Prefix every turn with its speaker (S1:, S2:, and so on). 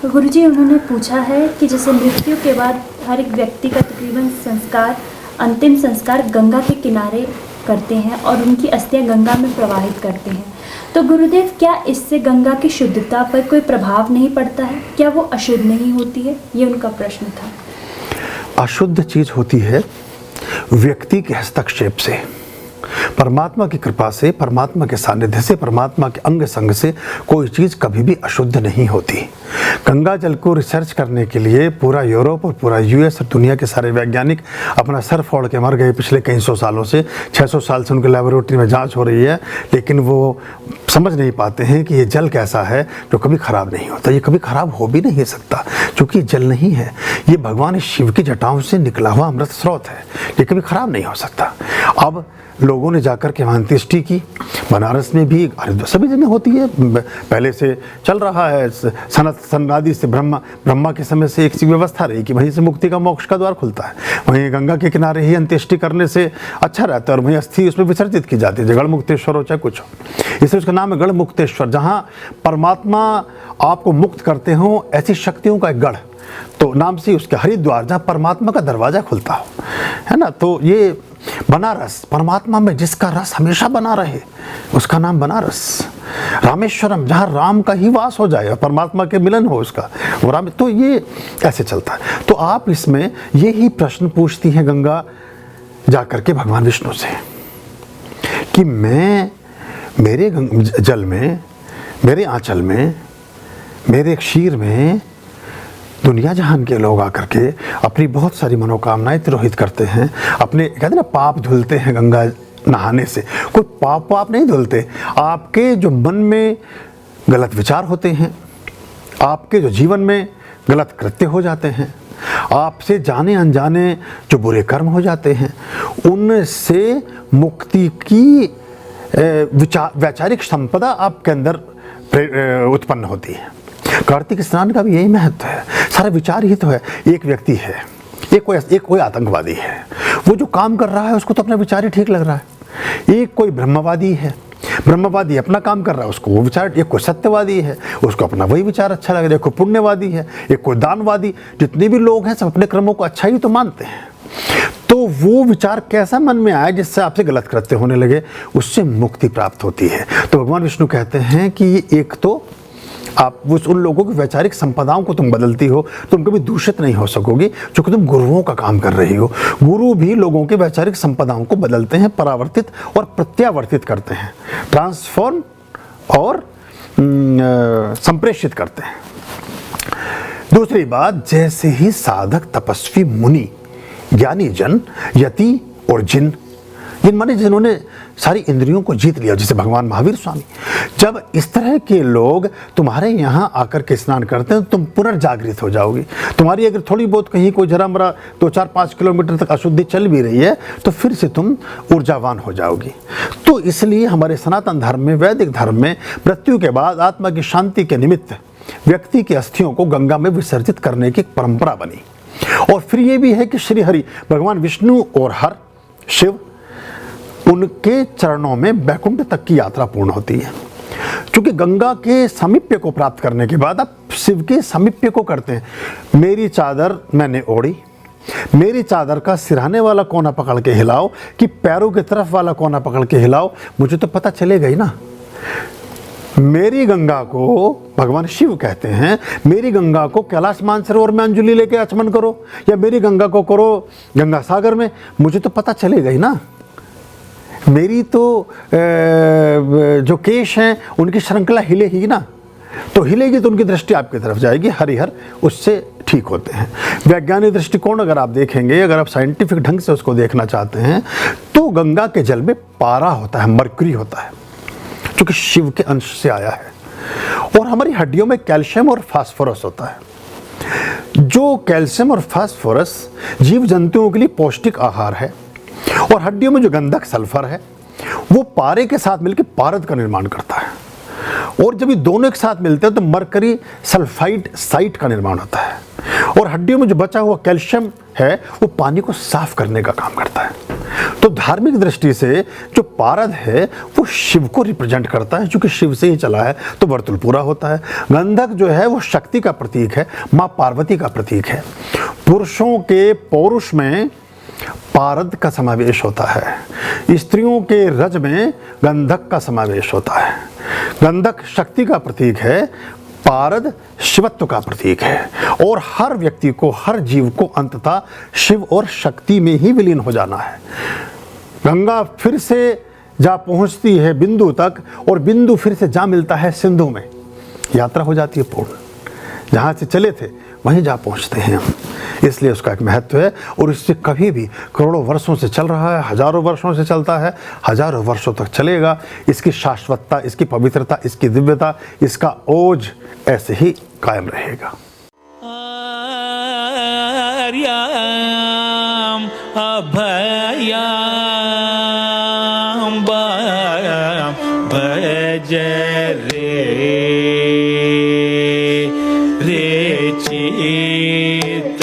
S1: गुरुजी, उन्होंने पूछा है कि जैसे मृत्यु के बाद हर एक व्यक्ति का तकरीबन संस्कार, अंतिम संस्कार गंगा के किनारे करते हैं और उनकी अस्थियां गंगा में प्रवाहित करते हैं, तो गुरुदेव क्या इससे गंगा की शुद्धता पर कोई प्रभाव नहीं पड़ता है? क्या वो अशुद्ध नहीं होती है? ये उनका प्रश्न था।
S2: अशुद्ध चीज होती है व्यक्ति के हस्तक्षेप से, परमात्मा की कृपा से, परमात्मा के सानिध्य से, परमात्मा के अंग संग से कोई चीज़ कभी भी अशुद्ध नहीं होती। गंगा जल को रिसर्च करने के लिए पूरा यूरोप और पूरा यूएस और दुनिया के सारे वैज्ञानिक अपना सर फोड़ के मर गए पिछले कई सौ सालों से। 600 साल से उनकी लेबोरेटरी में जांच हो रही है, लेकिन वो समझ नहीं पाते हैं कि ये जल कैसा है जो कभी ख़राब नहीं होता। ये कभी ख़राब हो भी नहीं सकता, क्योंकि जल नहीं है, ये भगवान शिव की जटाओं से निकला हुआ अमृत स्रोत है, ये कभी ख़राब नहीं हो सकता। अब लोगों ने जाकर के वहाँ अंत्येष्टि की, बनारस में भी, सभी जगह होती है, पहले से चल रहा है। सनदी से ब्रह्मा के समय से एक सी व्यवस्था रही कि वहीं से मुक्ति का, मोक्ष का द्वार खुलता है। वहीं गंगा के किनारे ही अंत्येष्टि करने से अच्छा रहता है, और वहीं अस्थि उसमें विसर्जित की जाती है, गढ़ मुक्तेश्वर हो चाहे कुछ हो। इसलिए उसका नाम है गढ़ मुक्तेश्वर, जहाँ परमात्मा आपको मुक्त करते हो, ऐसी शक्तियों का एक गढ़, तो नाम से उसके हरिद्वार, जहाँ परमात्मा का दरवाजा खुलता हो, है ना। तो ये बनारस, परमात्मा में जिसका रस हमेशा बना रहे, उसका नाम बनारस। रामेश्वरम, जहाँ राम का ही वास हो जाए और परमात्मा के मिलन हो उसका, वो राम। तो ये ऐसे चलता है। तो आप इसमें ये ही प्रश्न पूछती हैं गंगा जाकर के भगवान विष्णु से कि मैं, मेरे जल में, मेरे आंचल में, मेरे क्षीर में दुनिया जहान के लोग आकर के अपनी बहुत सारी मनोकामनाएं तिरोहित करते हैं, अपने कहते हैं ना पाप धुलते हैं गंगा नहाने से। कोई पाप नहीं धुलते, आपके जो मन में गलत विचार होते हैं, आपके जो जीवन में गलत कृत्य हो जाते हैं, आपसे जाने अनजाने जो बुरे कर्म हो जाते हैं, उनसे मुक्ति की वैचारिक संपदा आपके अंदर उत्पन्न होती है। कार्तिक स्नान का भी यही महत्व है, सारा विचार ही तो है। एक व्यक्ति है, एक कोई आतंकवादी है, वो जो काम कर रहा है उसको तो अपना विचार ही ठीक लग रहा है। एक कोई ब्रह्मवादी है, ब्रह्मवादी अपना काम कर रहा है, उसको वो विचार। एक कोई सत्यवादी है, उसको अपना वही विचार अच्छा लग रहा है। एक कोई पुण्यवादी है, एक कोई दानवादी, जितने भी लोग हैं सब अपने कर्मों को अच्छा ही तो मानते हैं। तो वो विचार कैसा मन में आए जिससे आपसे गलत कृत्य होने लगे, उससे मुक्ति प्राप्त होती है। तो भगवान विष्णु कहते हैं कि एक तो आप उन लोगों की वैचारिक संपदाओं को तुम बदलती हो, तुम कभी दूषित नहीं हो सकोगी, क्योंकि तुम गुरुओं का काम कर रही हो। गुरु भी लोगों के वैचारिक संपदाओं को बदलते हैं, परावर्तित और प्रत्यावर्तित करते हैं, ट्रांसफॉर्म और संप्रेषित करते हैं। दूसरी बात, जैसे ही साधक, तपस्वी, मुनि, ज्ञानी जन, यति और जिन माने जिन्होंने सारी इंद्रियों को जीत लिया, जैसे भगवान महावीर स्वामी, जब इस तरह के लोग तुम्हारे यहाँ आकर के स्नान करते हैं तो तुम पुनर्जागृत हो जाओगी। तुम्हारी अगर थोड़ी बहुत कहीं कोई जरा मरा 2-4-5 किलोमीटर तक अशुद्धि चल भी रही है तो फिर से तुम ऊर्जावान हो जाओगी। तो इसलिए हमारे सनातन धर्म में, वैदिक धर्म में, मृत्यु के बाद आत्मा की शांति के निमित्त व्यक्ति की अस्थियों को गंगा में विसर्जित करने की परंपरा बनी। और फिर ये भी है कि श्री हरि, भगवान विष्णु और हर शिव, उनके चरणों में वैकुंठ तक की यात्रा पूर्ण होती है। क्योंकि गंगा के सामीप्य को प्राप्त करने के बाद आप शिव के सामीप्य को करते हैं। मेरी चादर मैंने ओढ़ी, मेरी चादर का सिरहाने वाला कोना पकड़ के हिलाओ कि पैरों की तरफ वाला कोना पकड़ के हिलाओ, मुझे तो पता चलेगा ही ना। मेरी गंगा को भगवान शिव कहते हैं, मेरी गंगा को कैलाश मानसरोवर में अंजलि लेके आचमन करो, या मेरी गंगा को करो गंगा सागर में, मुझे तो पता चलेगा ही ना। मेरी तो जो केश हैं उनकी श्रृंखला हिलेगी ना, तो हिलेगी तो उनकी दृष्टि आपकी तरफ जाएगी, हरिहर उससे ठीक होते हैं। वैज्ञानिक दृष्टिकोण अगर आप देखेंगे, अगर आप साइंटिफिक ढंग से उसको देखना चाहते हैं, तो गंगा के जल में पारा होता है, मरकरी होता है, जो कि शिव के अंश से आया है। और हमारी हड्डियों में कैल्शियम और फास्फोरस होता है। जो कैल्शियम और फास्फोरस जीव जंतुओं के लिए पौष्टिक आहार है, और हड्डियों में जो गंधक सल्फर है वो पारे के साथ मिलकर पारद का निर्माण करता है। और जब ये दोनों एक साथ मिलते हैं तो मरकरी सल्फाइड साइट का निर्माण होता है। और हड्डियों में जो बचा हुआ कैल्शियम है वो पानी को साफ करने का काम करता है। तो धार्मिक दृष्टि से जो पारद है वो शिव को रिप्रेजेंट करता है, क्योंकि शिव से ही चला है तो वर्तुल पूरा होता है। गंधक जो है वो शक्ति का प्रतीक है, माँ पार्वती का प्रतीक है। पुरुषों के पौरुष में पारद का समावेश होता है, स्त्रियों के रज में गंधक का समावेश होता है। गंधक शक्ति का प्रतीक है, पारद शिवत्व का प्रतीक है। और हर व्यक्ति को, हर जीव को अंततः शिव और शक्ति में ही विलीन हो जाना है। गंगा फिर से जा पहुंचती है बिंदु तक, और बिंदु फिर से जा मिलता है सिंधु में। यात्रा हो जाती है पूर्ण, जहाँ से चले थे वहीं जा पहुंचते हैं हम। इसलिए उसका एक महत्व है, और इससे कभी भी करोड़ों वर्षों से चल रहा है, हजारों वर्षों से चलता है, हजारों वर्षों तक चलेगा। इसकी शाश्वतता, इसकी पवित्रता, इसकी दिव्यता, इसका ओज ऐसे ही कायम रहेगा।
S3: आर्याम अभयाम भज रे चित